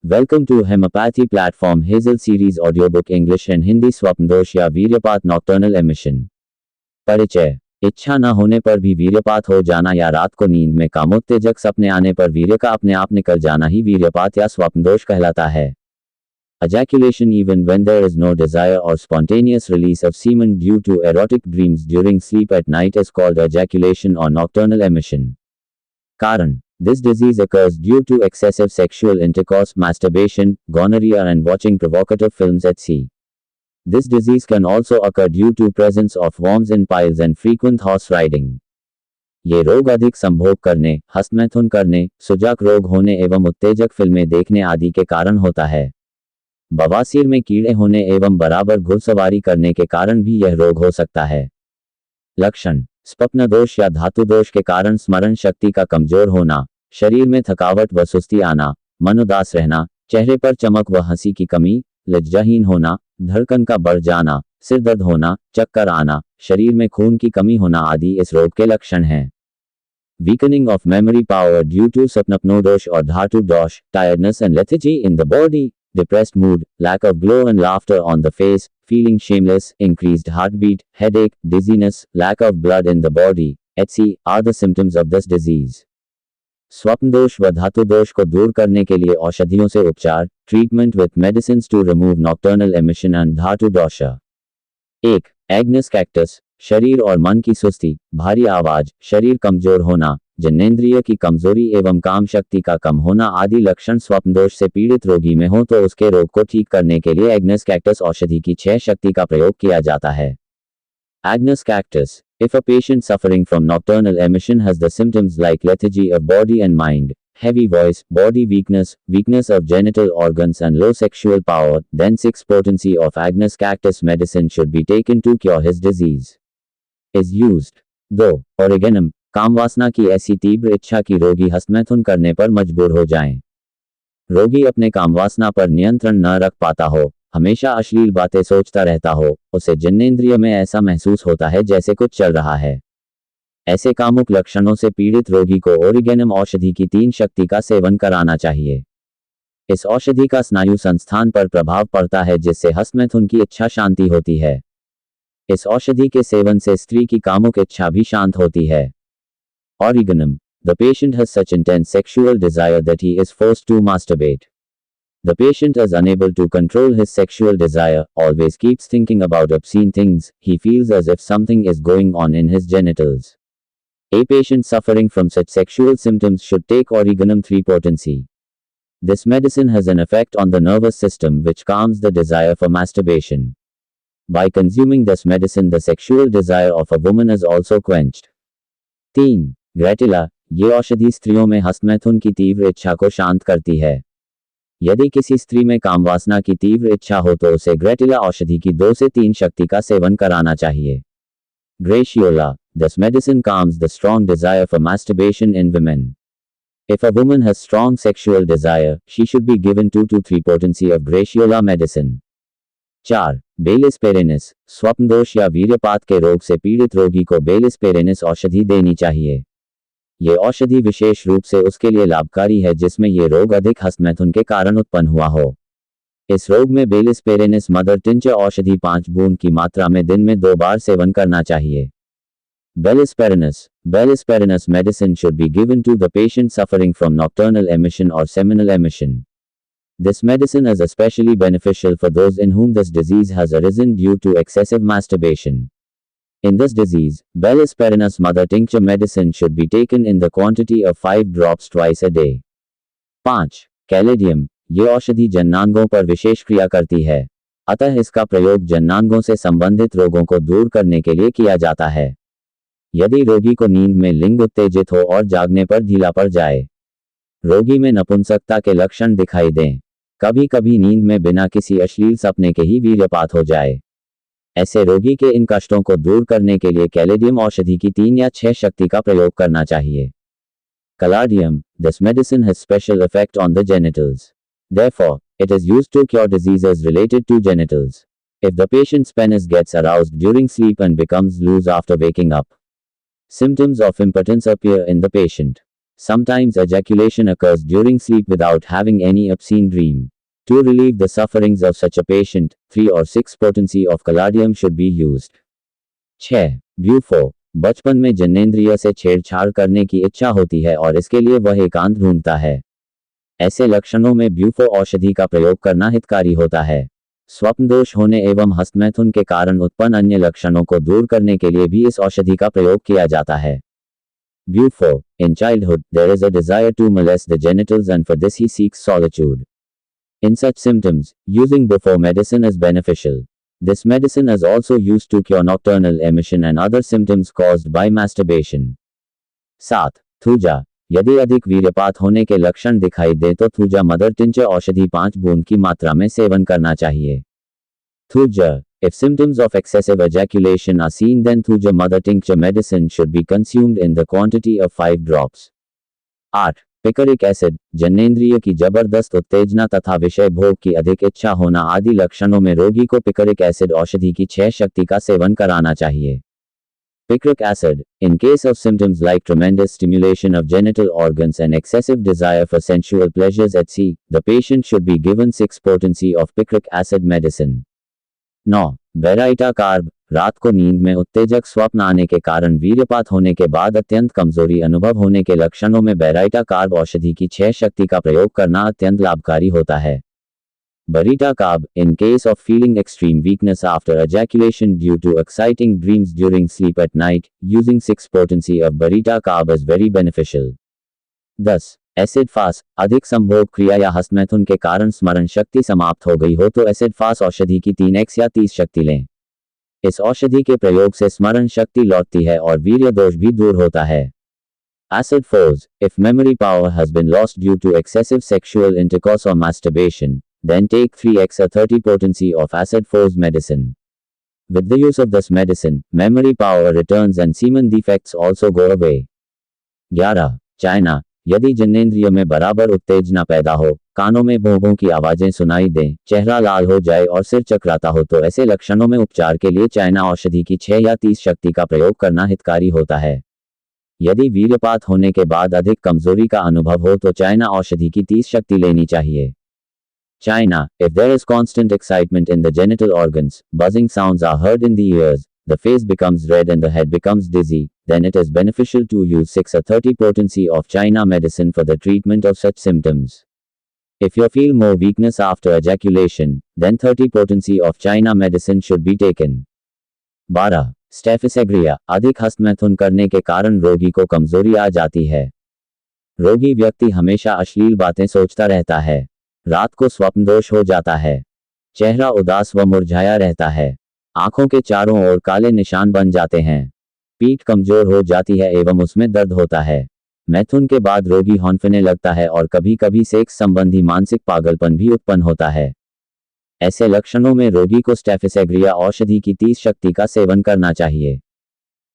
Welcome to Homeopathy Platform Hazel Series Audiobook English and Hindi स्वप्नदोष या वीर्यपात nocturnal emission. परिचय। इच्छा न होने पर भी वीर्यपात हो जाना या रात को नींद में कामोत्तेजक सपने आने पर वीर्य का अपने आप निकल जाना ही वीर्यपात या स्वप्नदोष कहलाता है। Ejaculation even when there is no desire or spontaneous release of semen due to erotic dreams during sleep at night is called ejaculation or nocturnal emission. कारण। This disease occurs due to excessive sexual intercourse, masturbation, gonorrhea and watching provocative films at sea. This disease can also occur due to presence of worms in piles and frequent horse riding. ये रोग अधिक संभोग करने, हस्तमैथुन करने, सुजाक रोग होने एवं उत्तेजक फिल्में देखने आदि के कारण होता है। बवासीर में कीड़े होने एवं बराबर घुड़सवारी करने के कारण भी यह रोग हो सकता है। लक्षण। स्वप्न दोष या धातु दोष के कारण स्मरण शक्ति का कमजोर होना, शरीर में थकावट व सुस्ती आना, मन उदास रहना, चेहरे पर चमक व हंसी की कमी, लज्जाहीन होना, धड़कन का बढ़ जाना, सिर दर्द होना, चक्कर आना, शरीर में खून की कमी होना आदि इस रोग के लक्षण हैं। Weakening of memory power due to स्वप्नोदोष or धातु दोष, tiredness and lethargy in the body, depressed mood, lack of glow and laughter on the face, feeling shameless, increased heartbeat, headache, dizziness, lack of blood in the body, etc. are the symptoms of this disease. स्वप्नदोष व धातु दोष को दूर करने के लिए औषधियों से उपचार, treatment with medicines to remove nocturnal emission and धातु दोष। 1. Agnus castus. शरीर और मन की सुस्ती, भारी आवाज, शरीर कमजोर होना, जननेंद्रिय की कमजोरी एवं काम शक्ति का कम होना आदि लक्षण स्वप्नदोष से पीड़ित रोगी में हो तो उसके रोग को ठीक करने के लिए एग्नस कैक्टस औषधि की 6 शक्ति का प्रयोग किया जाता है। Agnus cactus. If a patient suffering from nocturnal emission has the symptoms like lethargy of body and mind, heavy voice, body weakness, weakness of genital organs and low sexual power, then 6 potency of Agnus cactus medicine should be taken to cure his disease. Is used. 2. Origanum. कामवासना की ऐसी तीव्र इच्छा की रोगी हस्तमैथुन करने पर मजबूर हो जाएं। रोगी अपने कामवासना पर नियंत्रण न रख पाता हो, हमेशा अश्लील बातें सोचता रहता हो, उसे जननेंद्रिय में ऐसा महसूस होता है जैसे कुछ चल रहा है। ऐसे कामुक लक्षणों से पीड़ित रोगी को ओरिगेनम औषधि की 3 शक्ति का सेवन कराना चाहिए। इस औषधि का स्नायु संस्थान पर प्रभाव पड़ता है जिससे हस्तमैथुन की इच्छा शांति होती है। इस औषधि के सेवन से स्त्री की कामुक इच्छा भी शांत होती है। Origanum. The patient has such intense sexual desire that he is forced to masturbate. The patient is unable to control his sexual desire, always keeps thinking about obscene things, he feels as if something is going on in his genitals. A patient suffering from such sexual symptoms should take Origanum 3 potency. This medicine has an effect on the nervous system which calms the desire for masturbation. By consuming this medicine the sexual desire of a woman is also quenched. 3. ग्रेटिला। ये औषधि स्त्रियों में हस्तमैथुन की तीव्र इच्छा को शांत करती है। यदि किसी स्त्री में कामवासना की तीव्र इच्छा हो तो उसे ग्रेटिला औषधि की 2 से 3 शक्ति का सेवन कराना चाहिए। Gratiola. This medicine calms the strong desire for masturbation in women. If a woman has strong sexual desire, she should be given 2 to 3 potency of Graciola medicine. 4. बेलिस पेरेनिस। स्वप्नदोष या वीर्यपात के रोग से पीड़ित रोगी को बेलिस पेरेनिस औषधि देनी चाहिए। ये औषधि विशेष रूप से उसके लिए लाभकारी है जिसमें ये रोग अधिक हस्तमैथुन के कारण उत्पन्न हुआ हो। इस रोग में बेलिस पेरेनिस मदर टिंचर औषधि 5 बूंद की मात्रा में दिन में 2 बार सेवन करना चाहिए। Bellis perennis medicine should be given to the patient suffering from nocturnal emission or seminal emission. This medicine is especially beneficial for those in whom this disease has arisen due to excessive masturbation. In this disease, Bellis perennis mother tincture medicine should be taken in the quantity of 5 drops twice a day. 5. Caladium. ये औषधि जननांगों पर विशेष क्रिया करती है, अतः इसका प्रयोग जननांगों से संबंधित रोगों को दूर करने के लिए किया जाता है। यदि रोगी को नींद में लिंग उत्तेजित हो और जागने पर ढीला पड़ जाए, रोगी में नपुंसकता के लक्षण दिखाई दें, कभी कभी नींद में बिना किसी अश्लील सपने के ही वीर्यपात हो जाए, ऐसे रोगी के इन कष्टों को दूर करने के लिए कैलेडियम औषधि की 3 या 6 शक्ति का प्रयोग करना चाहिए। Caladium. This medicine has special effect on the genitals. Therefore, it is used to cure diseases related to genitals. If the patient's penis gets aroused during sleep and becomes loose after waking up, symptoms of impotence appear in the patient. Sometimes ejaculation occurs during sleep without having any obscene dream. To relieve the sufferings of such a patient, 3 or 6 potency of caladium should be used. 6. ब्यूफो। बचपन में जनेंद्रिय से छेड़छाड़ करने की इच्छा होती है और इसके लिए वह एकांत ढूंढता है। ऐसे लक्षणों में ब्यूफो औषधि का प्रयोग करना हितकारी होता है। स्वप्न दोष होने एवं हस्तमैथुन के कारण उत्पन्न अन्य लक्षणों को दूर करने के लिए भी इस औषधि का प्रयोग किया जाता है। Bufo. In childhood, there is a desire to molest the genitals and for this he seeks solitude. In such symptoms, using Bufo medicine is beneficial. This medicine is also used to cure nocturnal emission and other symptoms caused by masturbation. 7. Thuja. यदि अधिक वीर्यपात होने के लक्षण दिखाई दे तो thuja mother tincture औषधि 5 बूंद की मात्रा में सेवन करना चाहिए। Thuja. If symptoms of excessive ejaculation are seen, then Thuja mother tincture medicine should be consumed in the quantity of 5 drops. 8. पिकरिक acid. जनेंद्रिय की जबरदस्त उत्तेजना तथा विषय भोग की अधिक इच्छा होना आदि लक्षणों में रोगी को पिकरिक एसिड औषधि की 6 शक्ति का सेवन कराना चाहिए। Picric acid. In case of symptoms like tremendous stimulation of genital organs and excessive desire for sensual pleasures at sea, the patient should be given 6 potency of picric acid medicine. 9. Baryta carb. रात को नींद में उत्तेजक स्वप्न आने के कारण वीर्यपात होने के बाद अत्यंत कमजोरी अनुभव होने के लक्षणों में बेराइटा कार्ब औषधि की 6 शक्ति का प्रयोग करना अत्यंत लाभकारी होता है। बरीटा carb. In case of feeling extreme weakness after ejaculation due to exciting dreams during sleep at night, using 6 potency of Barita carb is very beneficial. 10. Acid फास। अधिक संभोग क्रिया या हस्तमैथुन के कारण स्मरण शक्ति समाप्त हो गई हो तो एसिड फास औषधि की 3x या 30 शक्ति लें। इस औषधि के प्रयोग से स्मरण शक्ति लौटती है और वीर्य दोष भी दूर होता है। Acid foes. If memory power has been lost due to excessive sexual intercourse or masturbation, then take 3x or 30 potency of acid foes medicine. With the use of this medicine, memory power returns and semen defects also go away. 11. China. यदि जनेंद्रिय में बराबर उत्तेजना पैदा हो, कानों में भों भों की आवाजें सुनाई दें, चेहरा लाल हो जाए और सिर चकराता हो तो ऐसे लक्षणों में उपचार के लिए चाइना औषधि की 6 या 30 शक्ति का प्रयोग करना हितकारी होता है। यदि वीर्यपात होने के बाद अधिक कमजोरी का अनुभव हो तो चाइना औषधि की 30 शक्ति लेनी चाहिए। China. If there is constant excitement in the genital organs, buzzing sounds are heard in the ears, the face becomes red and the head becomes dizzy, then it is beneficial to use 6 or 30 potency of China medicine for the treatment of such symptoms. If you feel more weakness after ejaculation, then 30 potency of China medicine should be taken. 12. Staphysagria. अधिक हस्तमैथुन करने के कारण रोगी को कमजोरी आ जाती है। रोगी व्यक्ति हमेशा अश्लील बातें सोचता रहता है। रात को स्वप्न दोष हो जाता है। चेहरा उदास व मुरझाया रहता है। आंखों के चारों ओर काले निशान बन जाते हैं। पीठ कमजोर हो जाती है एवं उसमें दर्द होता है। मैथुन के बाद रोगी हौंफने लगता है और कभी कभी सेक्स संबंधी मानसिक पागलपन भी उत्पन्न होता है। ऐसे लक्षणों में रोगी को स्टेफिसेग्रिया औषधि की 30 शक्ति का सेवन करना चाहिए।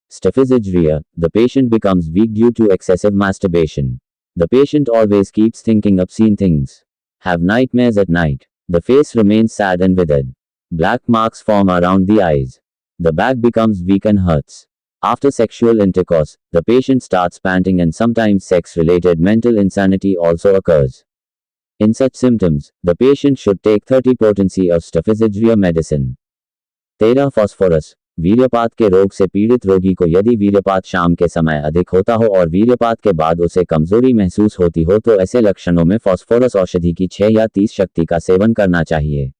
Staphysagria, the patient becomes weak due to excessive masturbation. The patient always keeps thinking obscene things. Have nightmares at night. The face remains sad and withered. Black marks form around the eyes. The back becomes weak and hurts. After sexual intercourse, the patient starts panting and sometimes sex-related mental insanity also occurs. In such symptoms, the patient should take 30 potency of staphysagria medicine. 13. Phosphorus. वीर्यपात के रोग से पीड़ित रोगी को यदि वीर्यपात शाम के समय अधिक होता हो और वीर्यपात के बाद उसे कमजोरी महसूस होती हो तो ऐसे लक्षणों में फॉस्फोरस औषधि की 6 या 30 शक्ति का सेवन करना चाहिए।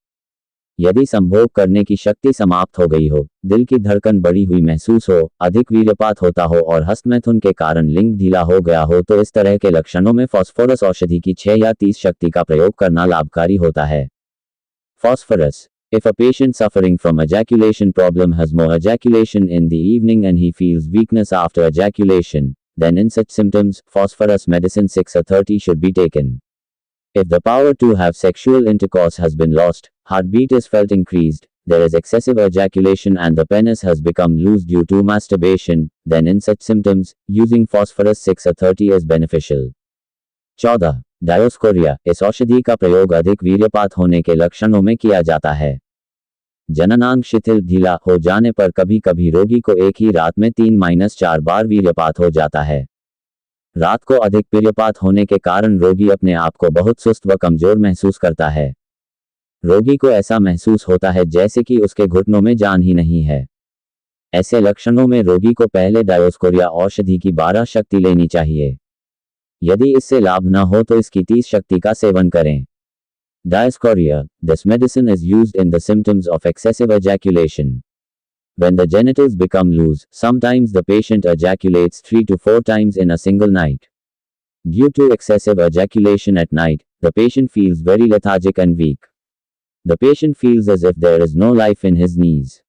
यदि संभोग करने की शक्ति समाप्त हो गई हो, दिल की धड़कन बढ़ी हुई महसूस हो, अधिक वीर्यपात होता हो और हस्तमैथुन के कारण लिंग ढीला हो गया हो तो इस तरह के लक्षणों में फॉस्फोरस औषधि की 6 या 30 शक्ति का प्रयोग करना लाभकारी होता है। Phosphorus. If a patient suffering from ejaculation problem has more ejaculation in the evening and he feels weakness after ejaculation, then in such symptoms, phosphorus medicine 6 or 30 should be taken. If the power to have sexual intercourse has been lost, heartbeat is felt increased, there is excessive ejaculation and the penis has become loose due to masturbation, then in such symptoms, using phosphorus 6 or 30 is beneficial. 14. Dioscorea. इस औषधि का प्रयोग अधिक वीर्यपात होने के लक्षणों में किया जाता है। जननांग शिथिल ढीला हो जाने पर कभी कभी रोगी को एक ही रात में 3-4 बार वीर्यपात हो जाता है। रात को अधिक वीर्यपात होने के कारण रोगी अपने आप को बहुत सुस्त व कमजोर महसूस करता है। रोगी को ऐसा महसूस होता है जैसे कि उसके घुटनों में जान ही नहीं है। ऐसे लक्षणों में रोगी को पहले डायोस्कोरिया औषधि की 12 शक्ति लेनी चाहिए। यदि इससे लाभ न हो तो इसकी 30 शक्ति का सेवन करें। Diascoria. This medicine is used in the symptoms of excessive ejaculation. When the genitals become loose, sometimes the patient ejaculates 3 to 4 times in a single night. Due to excessive ejaculation at night, the patient feels very lethargic and weak. The patient feels as if there is no life in his knees.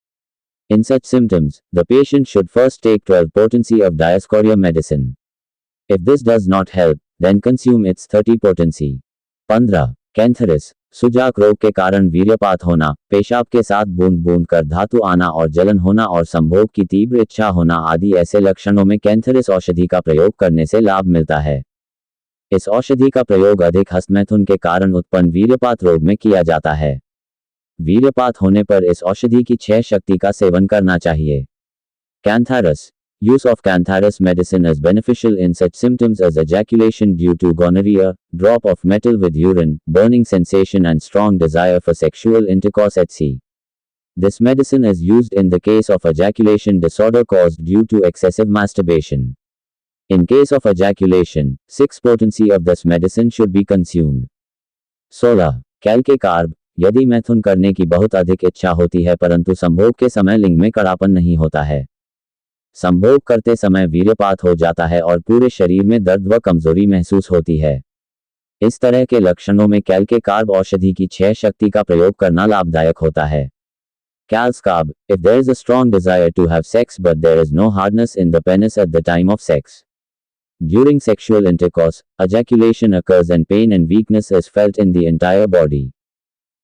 In such symptoms, the patient should first take 12 potency of Diascoria medicine. If this does not help, then consume its 30 potency. 15. कैंथरस. सुजाक रोग के कारण वीर्यपात होना, पेशाब के साथ बूंद बूंद कर धातु आना और जलन होना और संभोग की तीव्र इच्छा होना आदि ऐसे लक्षणों में कैंथरस औषधि का प्रयोग करने से लाभ मिलता है। इस औषधि का प्रयोग अधिक हस्तमैथुन के कारण उत्पन्न वीर्यपात रोग में किया जाता है। वीर्यपात होने पर इस औषधि की 6 शक्ति का सेवन करना चाहिए। कैंथरस. Use of Cantharis medicine is beneficial in such symptoms as ejaculation due to gonorrhea, drop of metal with urine, burning sensation and strong desire for sexual intercourse etc. This medicine is used in the case of ejaculation disorder caused due to excessive masturbation. In case of ejaculation, 6 potency of this medicine should be consumed. 16. कैल के carb. यदि मैथुन करने की बहुत अधिक इच्छा होती है परंतु संभोग के समय लिंग में कड़ापन नहीं होता है, संभोग करते समय वीर्यपात हो जाता है और पूरे शरीर में दर्द व कमजोरी महसूस होती है, इस तरह के लक्षणों में कैल के कार्ब औषधि की 6 शक्ति का प्रयोग करना लाभदायक होता है। Cal's carb. If there is a strong desire to have sex but there is no hardness in the penis at the time of sex. During sexual intercourse, ejaculation occurs and pain and weakness is felt in the entire body.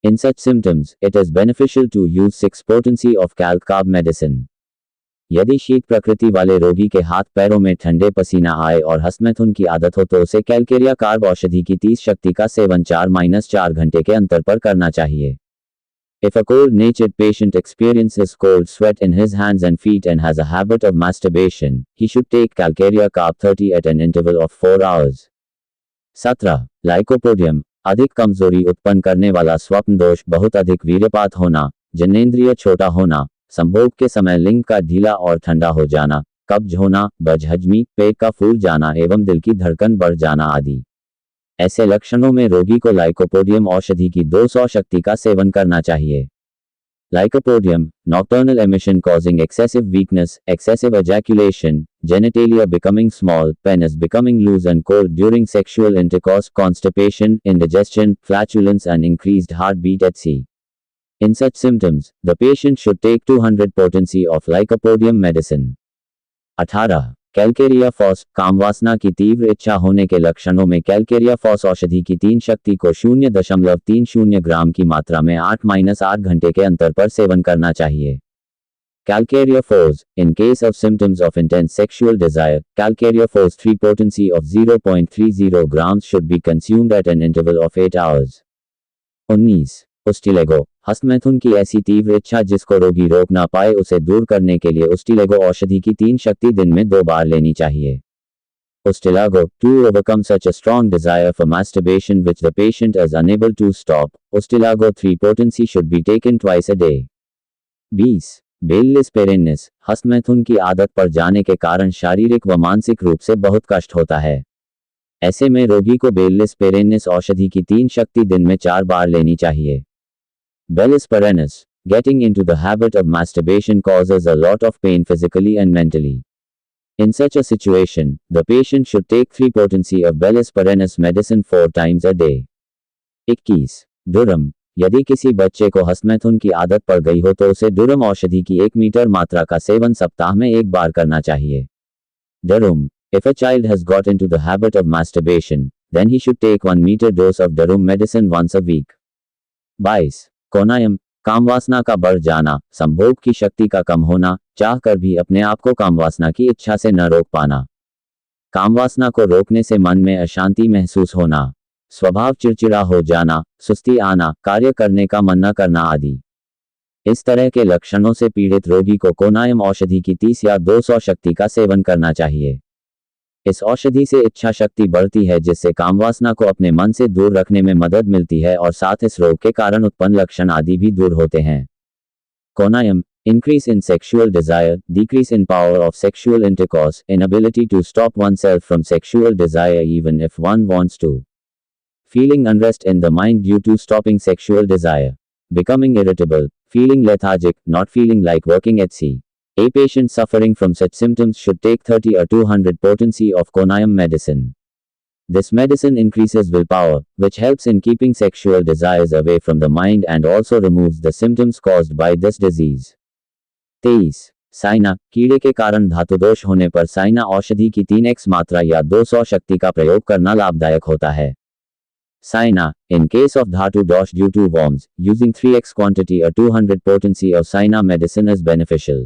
In such symptoms, it is beneficial to use 6 potency of Cal carb medicine. यदि शीत प्रकृति वाले रोगी के हाथ पैरों में ठंडे पसीना आए और हस्तमैथुन की आदत हो तो उसे कैलकेरिया कार्ब औषधि की 30 शक्ति का सेवन 4-4 घंटे के अंतर पर करना चाहिए। If a cold-natured patient experiences cold sweat in his hands and feet and has a habit of masturbation, he should take Calcarea Carb 30 at an interval of 4 hours. 17. Lycopodium. अधिक कमजोरी उत्पन्न करने वाला स्वप्न दोष, बहुत अधिक वीर्यपात होना, जननेंद्रिय छोटा होना, संभोग के समय लिंग का ढीला और ठंडा हो जाना, कब्ज होना, बदहजमी, पेट का फूल जाना एवं दिल की धड़कन बढ़ जाना आदि। ऐसे लक्षणों में रोगी को लाइकोपोडियम औषधि की 200 शक्ति का सेवन करना चाहिए। Lycopodium. Nocturnal emission causing excessive weakness, excessive ejaculation, genitalia becoming small, penis becoming loose and cold during sexual intercourse, constipation, indigestion, flatulence and increased heartbeat etc. In such symptoms, the patient should take 200 potency of lycopodium medicine. 18. Calcarea phos. कामवासना की तीव्र इच्छा होने के लक्षणों में Calcarea FOSS औषधि की 3 शक्ति को 0.30 ग्राम की मात्रा में 8-8 घंटे के अंतर पर सेवन करना चाहिए। Calcarea Phos. In case of symptoms of intense sexual desire, Calcarea Phos 3 potency of 0.30 grams should be consumed at an interval of 8 hours. 19. उस्टिलेगो. हस्तमैथुन की ऐसी तीव्र इच्छा जिसको रोगी रोक ना पाए उसे दूर करने के लिए उस्टिलेगो औषधि की 3 शक्ति दिन में 2 बार लेनी चाहिए। Ustilago. To overcome such a strong desire for masturbation which the patient is unable to stop, Ustilago 3 potency should be taken twice a day. 20. बेललिस पेरेन्निस. हस्तमैथुन की आदत पड़ जाने के कारण शारीरिक व मानसिक रूप से बहुत कष्ट होता है। ऐसे में रोगी को बेललिस पेरेन्निस औषधि की 3 शक्ति दिन में 4 बार लेनी चाहिए। Bellis perennis. Getting into the habit of masturbation causes a lot of pain physically and mentally. In such a situation, the patient should take 3 potency of Bellis perennis medicine 4 times a day. 21. डुरम. यदि किसी बच्चे को हस्तमैथुन की आदत पड़ गई हो तो उसे डुरम औषधि की 1 मीटर मात्रा का सेवन सप्ताह में 1 बार करना चाहिए। डुरम. If a child has got into the habit of masturbation, then he should take 1 meter dose of Durum medicine once a week. 22. कोनायम. कामवासना का बढ़ जाना, संभोग की शक्ति का कम होना, चाह कर भी अपने आप को कामवासना की इच्छा से न रोक पाना, कामवासना को रोकने से मन में अशांति महसूस होना, स्वभाव चिड़चिड़ा हो जाना, सुस्ती आना, कार्य करने का मन न करना आदि। इस तरह के लक्षणों से पीड़ित रोगी को कोनायम औषधि की 30 या 200 शक्ति का सेवन करना चाहिए। इस औषधि से इच्छा शक्ति बढ़ती है जिससे कामवासना को अपने मन से दूर रखने में मदद मिलती है और साथ इस रोग के कारण उत्पन्न लक्षण आदि भी दूर होते हैं। कोनायम, increase in sexual desire, decrease in power of sexual intercourse, inability to stop oneself from sexual desire even if one wants to. Feeling unrest in the mind due to stopping sexual desire. Becoming irritable, feeling lethargic, not feeling like working etc. A patient suffering from such symptoms should take 30 or 200 potency of Conaim medicine. This medicine increases willpower, which helps in keeping sexual desires away from the mind and also removes the symptoms caused by this disease. 23. Saina, कीड़े के कारण धातुदोष होने पर साइना औषधि की 3x मात्रा या 200 शक्ति का प्रयोग करना लाभदायक होता है। Saina, in case of dhatu dosh due to worms, using 3x quantity or 200 potency of Saina medicine is beneficial.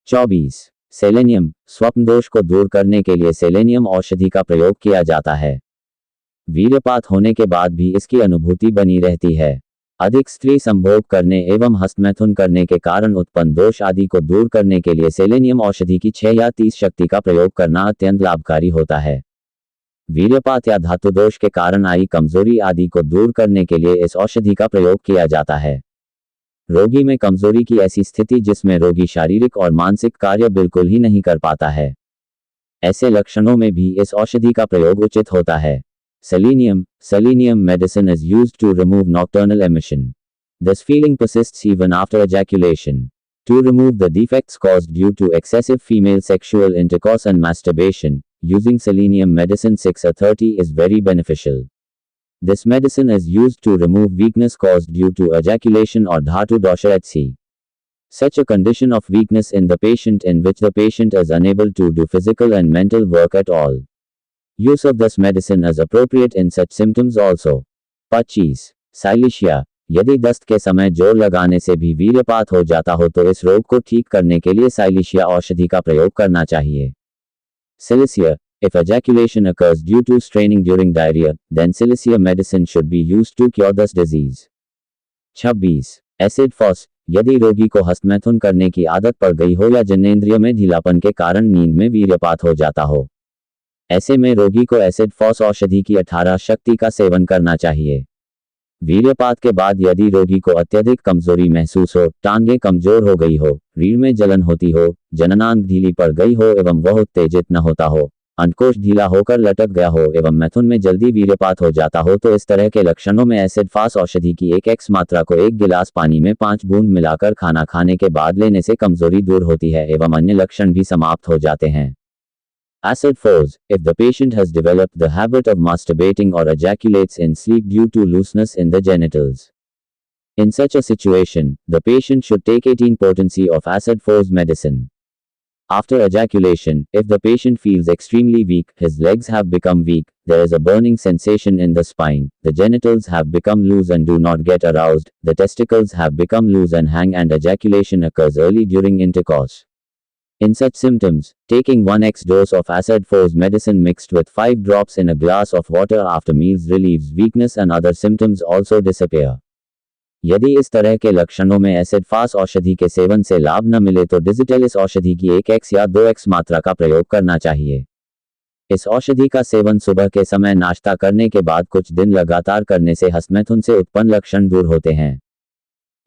24. Selenium, स्वप्न दोष को दूर करने के लिए सेलेनियम औषधि का प्रयोग किया जाता है। वीर्यपात होने के बाद भी इसकी अनुभूति बनी रहती है। अधिक स्त्री संभोग करने एवं हस्तमैथुन करने के कारण उत्पन्न दोष आदि को दूर करने के लिए सेलेनियम औषधि की 6 या 30 शक्ति का प्रयोग करना अत्यंत लाभकारी होता है। वीर्यपात या धातु दोष के कारण आई कमजोरी आदि को दूर करने के लिए इस औषधि का प्रयोग किया जाता है। रोगी में कमजोरी की ऐसी स्थिति जिसमें रोगी शारीरिक और मानसिक कार्य बिल्कुल ही नहीं कर पाता है, ऐसे लक्षणों में भी इस औषधि का प्रयोग उचित होता है। Selenium medicine is used to remove nocturnal emission. This feeling persists even after ejaculation. To remove the defects caused due to excessive female sexual intercourse and masturbation, using selenium medicine 6 or 30 is very beneficial. This medicine is used to remove weakness caused due to ejaculation or dhatu dosha etc. Such a condition of weakness in the patient in which the patient is unable to do physical and mental work at all. Use of this medicine is appropriate in such symptoms also. 25. Silicea, यदि दस्त के समय जोर लगाने से भी वीर्यपात हो जाता हो तो इस रोग को ठीक करने के लिए साइलिशिया औषधि का प्रयोग करना चाहिए। Cilicia, if ejaculation occurs due to straining during diarrhea, then Cilicia medicine should be used to cure this disease. 26. Acid phos, यदि रोगी को हस्तमैथुन करने की आदत पड़ गई हो या जननेंद्रिय में ढीलापन के कारण नींद में वीर्यपात हो जाता हो, ऐसे में रोगी को एसिड फॉस औषधि की 18 शक्ति का सेवन करना चाहिए। वीर्यपात के बाद यदि रोगी को अत्यधिक कमजोरी महसूस हो, टांगें कमजोर हो गई हो, रीढ़ में जलन होती हो, जननांग ढीली पड़ गई हो एवं वह उत्तेजित न होता हो, अंडकोश ढीला होकर लटक गया हो एवं मैथुन में जल्दी वीर्यपात हो जाता हो तो इस तरह के लक्षणों में एसिड फास औषधि की 1x मात्रा को 1 गिलास पानी में 5 बूंद मिलाकर खाना खाने के बाद लेने से कमजोरी दूर होती है एवं अन्य लक्षण भी समाप्त हो जाते हैं। Acid Phos, if the patient has developed the habit of masturbating or ejaculates in sleep due to looseness in the genitals. In such a situation, the patient should take 18 potency of Acid Phos medicine. After ejaculation, if the patient feels extremely weak, his legs have become weak, there is a burning sensation in the spine, the genitals have become loose and do not get aroused, the testicles have become loose and hang and ejaculation occurs early during intercourse. In such symptoms, taking 1x dose of Acid Phos medicine mixed with 5 drops in a glass of water after meals relieves weakness and other symptoms also disappear. यदि इस तरह के लक्षणों में acid फास औषधि के seven से लाभ न मिले तो डिजिटल इस औषधि की 1x या 2x मात्रा का प्रयोग करना चाहिए। इस औषधि का सेवन सुबह के समय नाश्ता करने के बाद कुछ दिन लगातार करने से हस्तमैथुन से उत्पन्न लक्षण दूर होते हैं।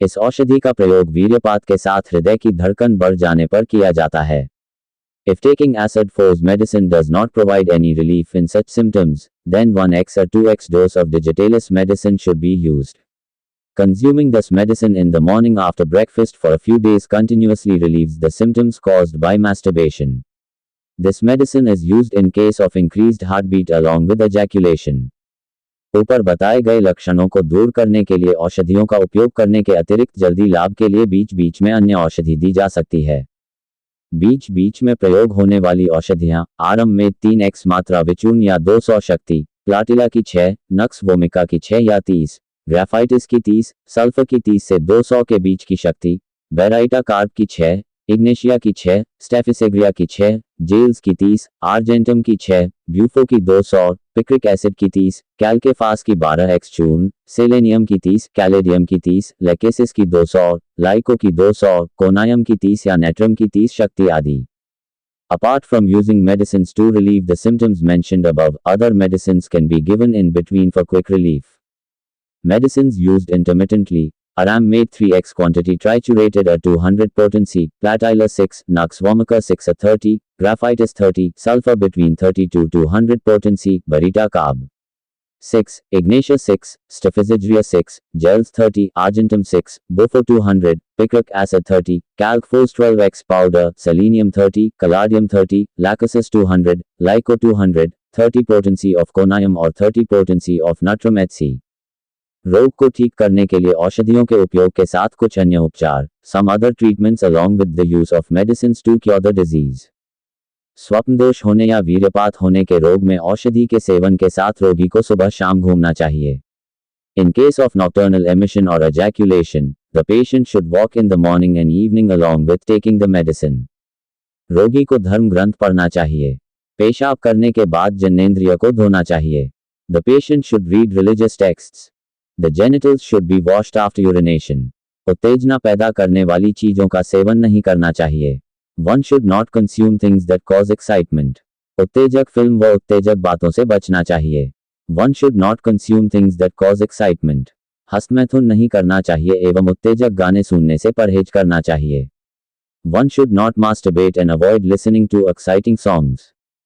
इस औषधि का प्रयोग वीर्यपात के साथ हृदय की धड़कन बढ़ जाने पर किया जाता है। If taking Acid Phos medicine does not provide any relief in such symptoms, then 1x or 2x dose of Digitalis medicine should be used. Consuming this medicine in the morning after breakfast for a few days continuously relieves the symptoms caused by masturbation. This medicine is used in case of increased heartbeat along with ejaculation. ऊपर बताए गए लक्षणों को दूर करने के लिए औषधियों का उपयोग करने के अतिरिक्त जल्दी लाभ के लिए बीच बीच में अन्य औषधि दी जा सकती है। बीच बीच में प्रयोग होने वाली औषधियां आरंभ में 3x मात्रा विचूर्ण या 200 शक्ति, प्लाटिला की 6, नक्स वोमिका की 6 या 30, ग्राफाइटिस की 30, सल्फर की 30 से 200 के बीच की शक्ति, बेराइटा कार्ब की 6, इग्नेशिया की 6, स्टेफिसेग्रिया की 6, जेल्स की 30, आर्जेंटम की 6, ब्यूफो की 200, पिक्रिक एसिड की 30, कैल्केफास की 12x चूर्ण, सेलेनियम की 30, कैलेडियम की 30, लेकेसिस की 200, लाइको की 200, कोनायम की 30 या नेट्रम की 30 शक्ति आदि। Apart from using medicines to relieve the symptoms mentioned above, other medicines can be given in between for quick relief. Medicines used intermittently: Aramid 3x quantity triturated at 200 potency, Platyla 6, Nux vomica 6 at 30, Graphitis 30, sulfur between 30 to 200 potency, Barita carb 6, Ignatia 6, Staphysagria 6, Gels 30, Argentum 6, Bufo 200, Picric acid 30, Calc-Phos 12x powder, Selenium 30, Caladium 30, Lachesis 200, Lyco 200, 30 potency of Conium or 30 potency of Natrum HC. रोग को ठीक करने के लिए औषधियों के उपयोग के साथ कुछ अन्य उपचार, some other treatments along with the use of medicines to cure the disease. स्वप्नदोष होने या वीर्यपात होने के रोग में औषधि के सेवन के साथ रोगी को सुबह शाम घूमना चाहिए. In case of nocturnal emission or ejaculation, the patient should walk in the morning and evening along with taking the medicine. रोगी को धर्म ग्रंथ पढ़ना चाहिए. पेशाब करने के बाद जननेंद्रिय को धोना चाहिए. The patient should read religious texts. The genitals should be washed after urination. उत्तेजना पैदा करने वाली चीजों का सेवन नहीं करना चाहिए. One should not consume things that cause excitement. उत्तेजक फिल्म व उत्तेजक बातों से बचना चाहिए. One should not consume things that cause excitement. हस्तमैथुन नहीं करना चाहिए एवं उत्तेजक गाने सुनने से परहेज करना चाहिए. One should not masturbate and avoid listening to exciting songs.